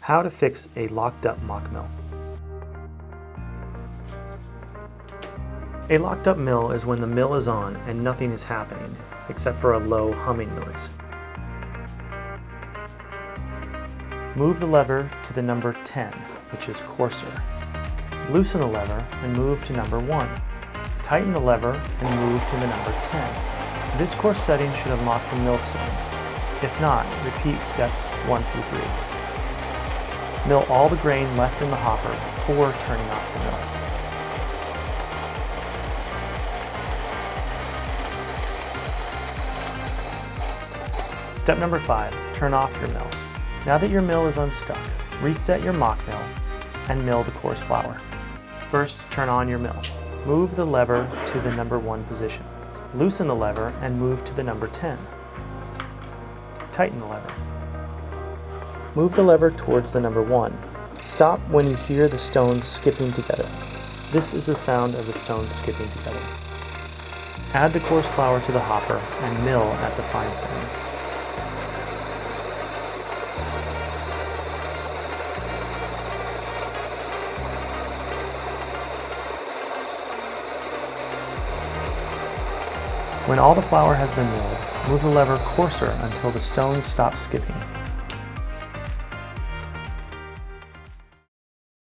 How to fix a locked up mock mill. A locked up mill is when the mill is on and nothing is happening except for a low humming noise. Move the lever to the number 10, which is coarser. Loosen the lever and move to number 1. Tighten the lever and move to the number 10. This coarse setting should unlock the millstones. If not, repeat steps 1 through 3. Mill all the grain left in the hopper before turning off the mill. Step number 5, turn off your mill. Now that your mill is unstuck, reset your mock mill and mill the coarse flour. First, turn on your mill. Move the lever to the number 1 position. Loosen the lever and move to the number 10. Tighten the lever. Move the lever towards the number 1. Stop when you hear the stones skipping together. This is the sound of the stones skipping together. Add the coarse flour to the hopper and mill at the fine setting. When all the flour has been milled, move the lever coarser until the stones stop skipping.